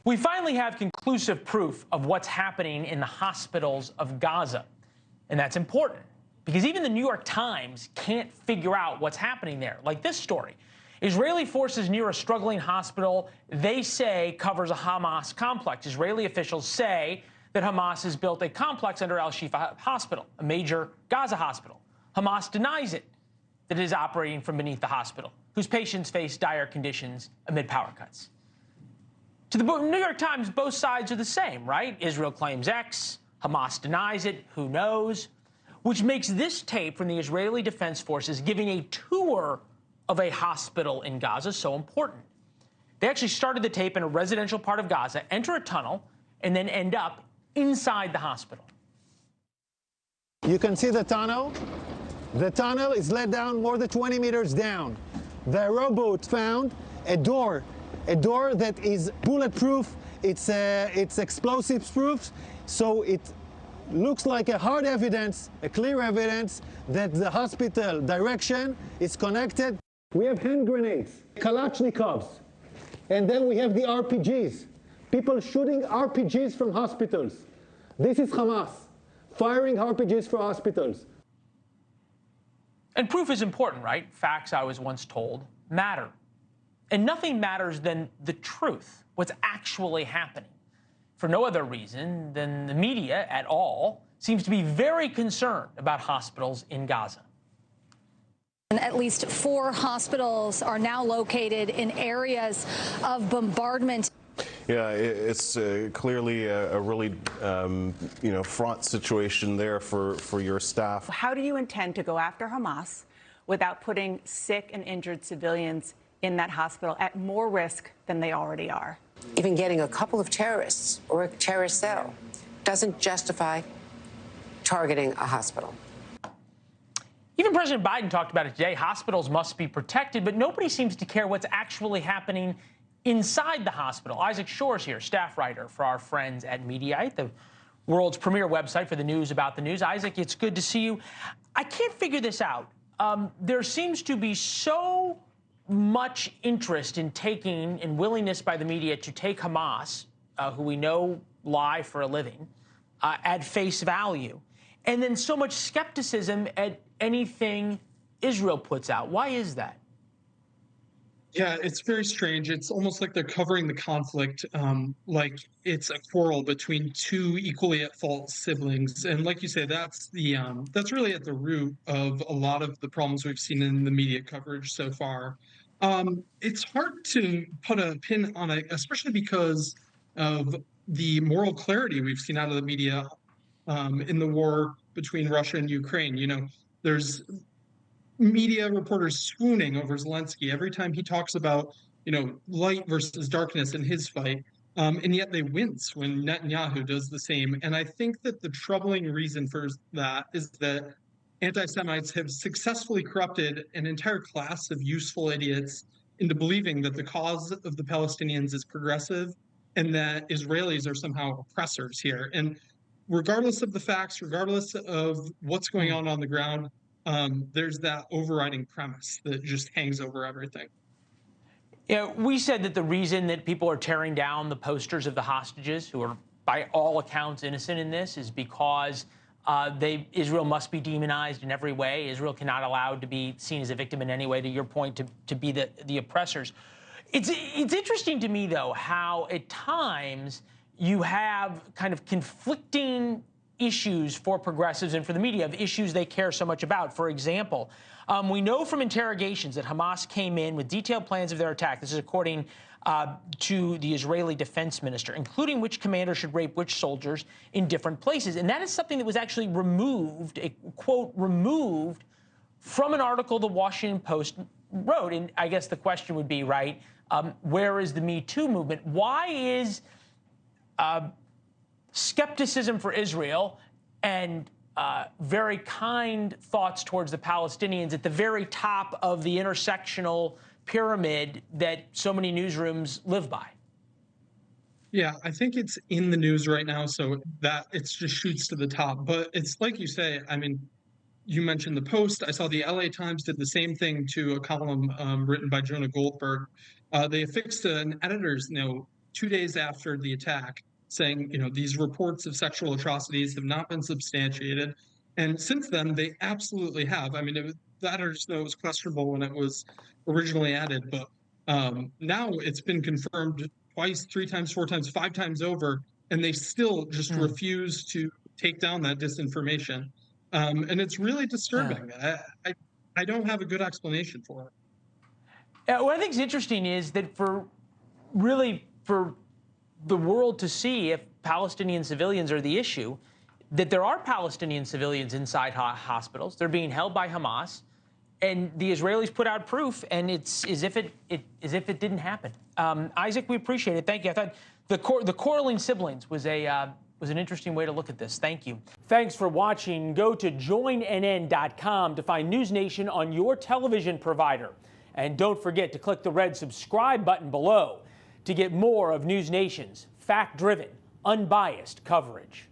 We finally have conclusive proof of what's happening in the hospitals of Gaza. And that's important because even the New York Times can't figure out what's happening there. Like this story. Israeli forces near a struggling hospital they say covers a Hamas complex. Israeli officials say that Hamas has built a complex under al-Shifa hospital, a major Gaza hospital. Hamas denies it, that it is operating from beneath the hospital, whose patients face dire conditions amid power cuts. To the New York Times, both sides are the same, right? Israel claims X, Hamas denies it, who knows? Which makes this tape from the Israeli Defense Forces giving a tour of a hospital in Gaza so important. They actually started the tape in a residential part of Gaza, enter a tunnel, and then end up inside the hospital. You can see the tunnel. The tunnel is let down more than 20 meters down. The rowboat found a door that is bulletproof. It's explosives proof, so it looks like a hard evidence, a clear evidence that the hospital direction is connected. We have hand grenades, Kalashnikovs, and then we have the RPGs. People shooting RPGs from hospitals. This is Hamas firing RPGs for hospitals. And proof is important, right? Facts, I was once told, matter. And nothing matters than the truth, what's actually happening. For no other reason than the media at all seems to be very concerned about hospitals in Gaza. And at least 4 hospitals are now located in areas of bombardment. Yeah, it's clearly a really, fraught situation there for your staff. How do you intend to go after Hamas without putting sick and injured civilians in that hospital at more risk than they already are? Even getting a couple of terrorists or a terrorist cell doesn't justify targeting a hospital. Even President Biden talked about it today. Hospitals must be protected, but nobody seems to care what's actually happening inside the hospital. Isaac Shore's here, staff writer for our friends at Mediaite, the world's premier website for the news about the news. Isaac, it's good to see you. I can't figure this out. There seems to be so much interest in taking and willingness by the media to take Hamas, who we know lie for a living, at face value, and then so much skepticism at anything Israel puts out. Why is that? Yeah, it's very strange. It's almost like they're covering the conflict like it's a quarrel between two equally at fault siblings. And like you say, that's really at the root of a lot of the problems we've seen in the media coverage so far. It's hard to put a pin on it, especially because of the moral clarity we've seen out of the media in the war between Russia and Ukraine. You know, there's media reporters swooning over Zelensky every time he talks about, light versus darkness in his fight. And yet they wince when Netanyahu does the same. And I think that the troubling reason for that is that anti-Semites have successfully corrupted an entire class of useful idiots into believing that the cause of the Palestinians is progressive and that Israelis are somehow oppressors here. And regardless of the facts, regardless of what's going on the ground, there's that overriding premise that just hangs over everything. Yeah, we said that the reason that people are tearing down the posters of the hostages, who are by all accounts innocent in this, is because Israel must be demonized in every way. Israel cannot allow to be seen as a victim in any way, to your point, to be the oppressors. It's interesting to me, though, how at times you have kind of conflicting issues for progressives and for the media of issues they care so much about. For example, we know from interrogations that Hamas came in with detailed plans of their attack. This is according to the Israeli defense minister, including which commander should rape which soldiers in different places. And that is something that was actually removed, a quote, removed from an article the Washington Post wrote. And I guess the question would be, right, where is the Me Too movement? Why is skepticism for Israel and very kind thoughts towards the Palestinians at the very top of the intersectional pyramid that so many newsrooms live by? Yeah, I think it's in the news right now, so that it just shoots to the top. But it's like you say, I mean, you mentioned the Post. I saw the LA Times did the same thing to a column written by Jonah Goldberg. They affixed an editor's note 2 days after the attack, saying, these reports of sexual atrocities have not been substantiated. And since then, they absolutely have. I mean, that or just know it was questionable when it was originally added, but now it's been confirmed twice, 3 times, 4 times, 5 times over, and they still just refuse to take down that disinformation. And it's really disturbing. I don't have a good explanation for it. What I think is interesting is that for the world to see if Palestinian civilians are the issue, that there are Palestinian civilians inside hospitals. They're being held by Hamas, and the Israelis put out proof, and it's as if it didn't happen. Isaac, we appreciate it. Thank you. I thought the quarreling siblings was an interesting way to look at this. Thank you. Thanks for watching. Go to joinnn.com to find NewsNation on your television provider. And don't forget to click the red subscribe button below to get more of NewsNation's fact-driven, unbiased coverage.